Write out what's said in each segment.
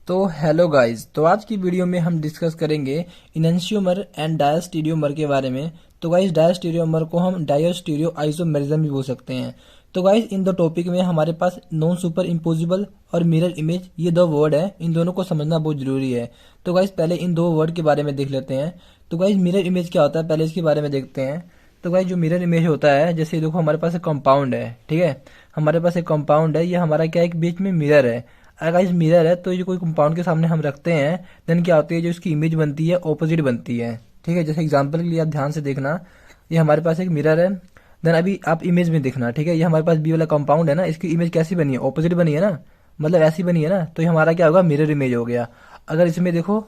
तो hello guys, तो आज की वीडियो में हम डिस्कस करेंगे इनैंशियोमर एंड डायस्टीरियोमर के बारे में। तो गाइस, डायस्टीरियोमर को हम डायोस्टीरियो आइसोमेरिज्म भी बोल सकते हैं। तो गाइस, इन दो टॉपिक में हमारे पास नॉन सुपर इम्पोजिबल और मिरर इमेज, ये दो वर्ड है, इन दोनों को समझना बहुत जरूरी है। तो गाइस, पहले इन दो वर्ड के बारे में देख लेते हैं। तो गाइस, मिरर इमेज क्या होता है, पहले इसके बारे में देखते हैं। तो गाइस, जो मिरर इमेज होता है, जैसे देखो हमारे पास एक कंपाउंड है, ठीक है। हमारे पास एक कंपाउंड है, ये हमारा क्या है, एक बीच में मिरर है। अगर इस मिरर है तो ये कोई कंपाउंड के सामने हम रखते हैं, देन क्या होती है, जो इसकी इमेज बनती है ऑपोजिट बनती है, ठीक है। जैसे एग्जांपल के लिए आप ध्यान से देखना, ये हमारे पास एक मिरर है, देन अभी आप इमेज में देखना, ठीक है। ये हमारे पास बी वाला कंपाउंड है ना, इसकी इमेज कैसी बनी है, ऑपोजिट बनी है ना, मतलब ऐसी बनी है ना, तो ये हमारा क्या होगा, मिरर इमेज हो गया। अगर इसमें देखो,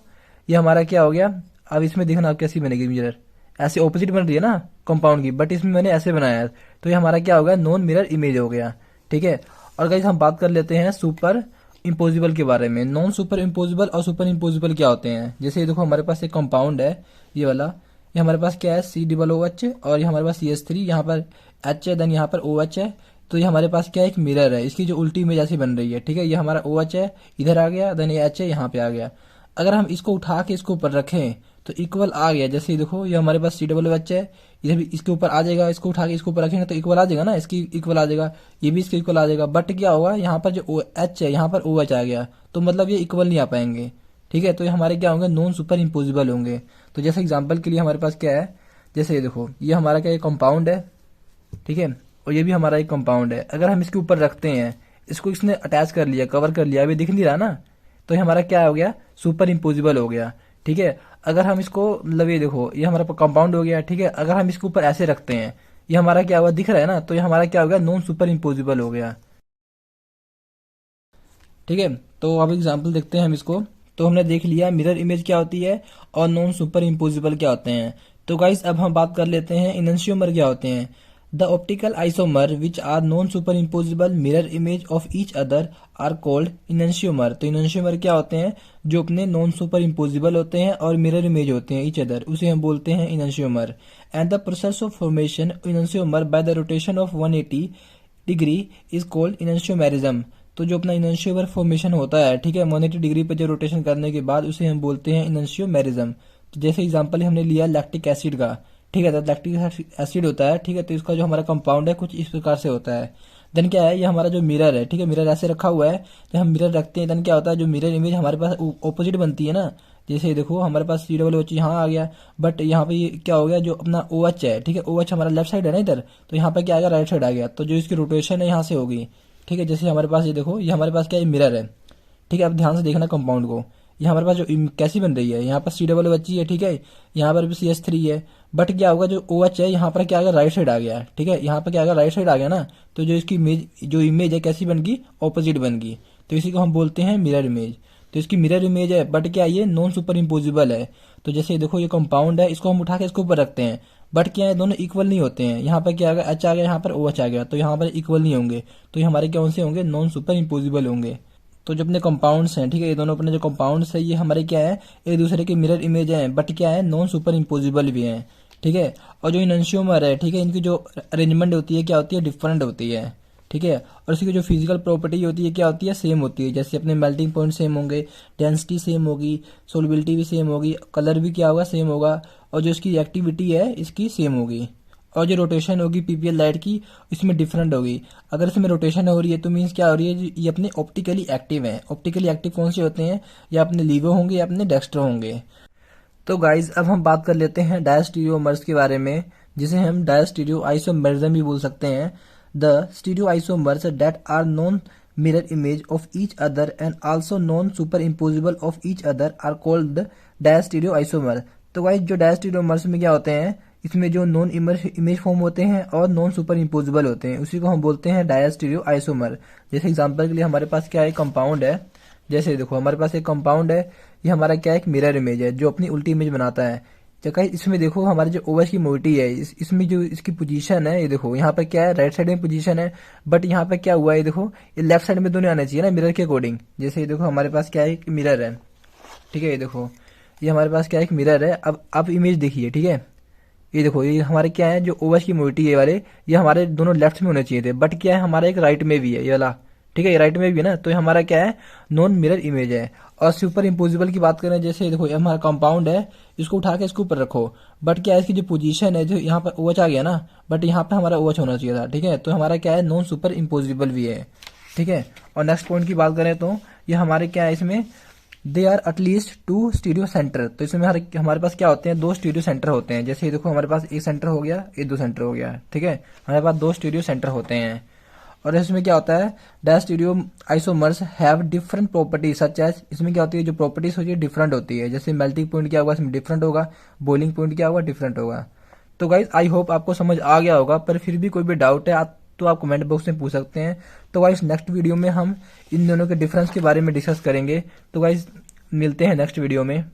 ये हमारा क्या हो गया, अब इसमें देखना आप कैसी बनेगी मिरर, ऐसे ऑपोजिट बन रही है ना कंपाउंड की, बट इसमें मैंने ऐसे बनाया है, तो ये हमारा क्या होगा, नॉन मिरर इमेज हो गया, ठीक है। और गाइस, हम बात कर लेते हैं सुपर इम्पोजिबल के बारे में। नॉन सुपर इम्पोजिबल और सुपर इम्पोजिबल क्या होते हैं, जैसे ये देखो हमारे पास एक कंपाउंड है, ये वाला, ये हमारे पास क्या है, COOH, और ये हमारे पास CH3, यहाँ पर H है, देन यहाँ पर OH है। तो ये हमारे पास क्या है, एक मिरर है, इसकी जो उल्टी इमेज ऐसी बन रही है, ठीक है। ये हमारा OH है, इधर आ गया, देन ये H है, यहाँ पे आ गया। अगर हम इसको उठा के इसको ऊपर रखें तो इक्वल आ गया। जैसे ये देखो, ये हमारे पास COOH है, इधर भी इसके ऊपर आ जाएगा, इसको उठा के इसके ऊपर रखेंगे तो इक्वल आ जाएगा ना, इसकी इक्वल आ जाएगा, ये भी इसके इक्वल आ जाएगा। बट क्या होगा, यहाँ पर जो H है, यहाँ पर OH आ गया, तो मतलब ये इक्वल नहीं आ पाएंगे, ठीक है। तो ये हमारे क्या होंगे, नॉन सुपर इम्पोजिबल होंगे। तो जैसे एग्जाम्पल के लिए हमारे पास क्या है, जैसे ये देखो, ये हमारा क्या, कंपाउंड है, ठीक है, और ये भी हमारा एक कंपाउंड है। अगर हम इसके ऊपर रखते हैं, इसको इसने अटैच कर लिया, कवर कर लिया, अभी दिख नहीं रहा ना, तो ये हमारा क्या हो गया, सुपर इम्पोजिबल हो गया, ठीक है। अगर हम इसको, मतलब ये देखो, ये हमारा कंपाउंड हो गया, ठीक है। अगर हम इसके ऊपर ऐसे रखते हैं, ये हमारा क्या हुआ, दिख रहा है ना, तो ये हमारा क्या हो गया, नॉन सुपर इम्पोजिबल हो गया, ठीक है। तो अब एग्जाम्पल देखते हैं हम इसको। तो हमने देख लिया मिरर इमेज क्या होती है और नॉन सुपर इम्पोजिबल क्या होते हैं। तो गाइस, अब हम बात कर लेते हैं इनैंशियोमर क्या होते हैं। The optical isomer which are non super impossible mirror image of each other are called enantiomer. तो इनैंशियोमर क्या होते हैं, जो अपने नॉन सुपर इम्पोजिबल होते हैं और मिरर इमेज होते हैं ईच अदर, उसे हम बोलते हैं enantiomer. And the process of formation enantiomer by the rotation of 180 degree is called enantiomerism. तो जो अपना इनैंशियोमर फॉर्मेशन होता है, ठीक है, 180 डिग्री पे जो रोटेशन करने के बाद, उसे हम बोलते हैं इनैंशियोमेरिज्म। तो जैसे एग्जांपल हमने लिया लैक्टिक एसिड का, ठीक है, तो लैक्टिक एसिड होता है, ठीक है, तो इसका जो हमारा कंपाउंड है कुछ इस प्रकार से होता है। देन क्या है, ये हमारा जो मिरर है, ठीक है, मिरर ऐसे रखा हुआ है, तो हम मिरर रखते हैं, देन क्या होता है, जो मिरर इमेज हमारे पास ऑपोजिट बनती है ना। जैसे ये देखो, हमारे पास COOH यहाँ आ गया, बट यहाँ पे ये क्या हो गया, जो अपना OH है, ठीक है, OH हमारा लेफ्ट साइड है ना इधर, तो यहाँ पे क्या आएगा, राइट साइड आ गया, तो जो इसकी रोटेशन है यहाँ से होगी, ठीक है। जैसे हमारे पास ये देखो, ये हमारे पास क्या है, मिरर है, ठीक है। अब ध्यान से देखना कंपाउंड को, ये हमारे पास जो कैसी बन रही है, यहाँ पर COOH है, ठीक है, यहाँ पर भी CH3 है, बट क्या होगा, जो OH है यहाँ पर क्या आ गया, राइट साइड आ गया, ठीक है, यहाँ पर क्या आ गया, राइट साइड आ गया ना, तो जो इसकी इमेज, जो इमेज है कैसी बन गई, ऑपोजिट बन गई, तो इसी को हम बोलते हैं मिरर इमेज। तो इसकी मिरर इमेज है, बट क्या ये नॉन सुपर इम्पोजिबल है। तो जैसे देखो, ये कंपाउंड है, इसको हम उठा के इसके ऊपर रखते हैं, बट क्या है, दोनों इक्वल नहीं होते हैं। यहाँ पर क्या आ गया, H आ गया, यहाँ पर OH आ गया, तो यहाँ पर इक्वल नहीं होंगे, तो ये हमारे कौन से होंगे, नॉन सुपर इम्पोजिबल होंगे। तो जो अपने कंपाउंड्स हैं, ठीक है, ये दोनों अपने जो कंपाउंड्स है, ये हमारे क्या है, एक दूसरे के मिरर इमेज हैं, बट क्या है, नॉन सुपर इम्पोजिबल भी हैं, ठीक है। और जो इनैंशियोमर है, ठीक है, इनकी जो अरेंजमेंट होती है क्या होती है, डिफरेंट होती है, ठीक है। और इसकी जो फिजिकल प्रॉपर्टी होती है क्या होती है, सेम होती है। जैसे अपने मेल्टिंग पॉइंट सेम होंगे, डेंसिटी सेम होगी, सोलबिलिटी भी सेम होगी, कलर भी क्या होगा, सेम होगा, और जो इसकी एक्टिविटी है इसकी सेम होगी। और जो रोटेशन होगी PPL लाइट की, इसमें डिफरेंट होगी। अगर इसमें रोटेशन हो रही है तो मीन्स क्या हो रही है, ये अपने ऑप्टिकली एक्टिव हैं। ऑप्टिकली एक्टिव कौन से होते हैं, या अपने लीवो होंगे या अपने डेक्स्ट्रो होंगे। तो गाइज, अब हम बात कर लेते हैं डायस्टीरियोमर्स के बारे में, जिसे हम डायस्टीरियो आइसोमेरिज्म भी बोल सकते हैं। The stereo isomers that are non mirror image of each other and also non super impossible of each other are called diastereo isomer. तो गाइज, जो डायस्टीरियोमर्स में क्या होते हैं, इसमें जो नॉन इमेज फॉर्म होते हैं और नॉन सुपर इम्पोजिबल होते हैं, उसी को हम बोलते हैं डायस्टीरियो आइसोमर। जैसे एग्जांपल के लिए हमारे पास क्या है, कंपाउंड है, जैसे देखो हमारे पास एक कंपाउंड है, ये हमारा क्या है, एक मिरर इमेज है, जो अपनी उल्टी इमेज बनाता है। जगह इसमें देखो, हमारे जो OH की मोइटी है, इसमें जो इसकी पोजीशन है, ये देखो यहाँ पे क्या है, राइट साइड में पोजीशन है, बट यहाँ पे क्या हुआ है, ये देखो, ये लेफ्ट साइड में दोनों आना चाहिए ना मिरर के अकॉर्डिंग। जैसे ये देखो, हमारे पास क्या है, एक मिरर है, ठीक है, ये देखो, ये हमारे पास क्या है, एक मिरर है। अब इमेज देखिए, ठीक है, ये देखो, ये हमारे क्या है, जो OH की मोइटी है वाले, ये हमारे दोनों लेफ्ट में होने चाहिए थे, बट क्या है, हमारा एक राइट में भी है ये वाला, ठीक है, ये राइट में भी है ना, तो ये हमारा क्या है, नॉन मिरर इमेज है। और सुपर इम्पोजिबल की बात करें, जैसे देखो ये हमारा कंपाउंड है, इसको उठा के इसके ऊपर रखो, बट क्या है इसकी जो पोजीशन है, जो यहाँ पर OH आ गया ना, बट यहाँ पे हमारा OH होना चाहिए था, ठीक है, तो हमारा क्या है, नॉन सुपर इम्पोजिबल भी है, ठीक है। और नेक्स्ट पॉइंट की बात करें तो ये हमारे क्या है, इसमें they are at least two stereo center, तो इसमें हमारे पास क्या होते हैं, दो स्टीरियो सेंटर होते हैं। जैसे ये देखो हमारे पास एक सेंटर हो गया, ये दो सेंटर हो गया, ठीक है, हमारे पास दो स्टीरियो सेंटर होते हैं। और इसमें क्या होता है, the stereo isomers have different properties such as, इसमें क्या होती है, जो प्रॉपर्टीज होती है डिफरेंट होती है। जैसे मेल्टिंग पॉइंट क्या होगा, इसमें डिफरेंट होगा, बॉइलिंग पॉइंट क्या होगा, डिफरेंट होगा। तो गाइज आई होप आपको समझ आ गया होगा, पर फिर भी कोई भी डाउट है तो आप कमेंट बॉक्स में पूछ सकते हैं। तो गाइज नेक्स्ट वीडियो में हम इन दोनों के डिफरेंस के बारे में डिस्कस करेंगे। तो गाइज मिलते हैं नेक्स्ट वीडियो में।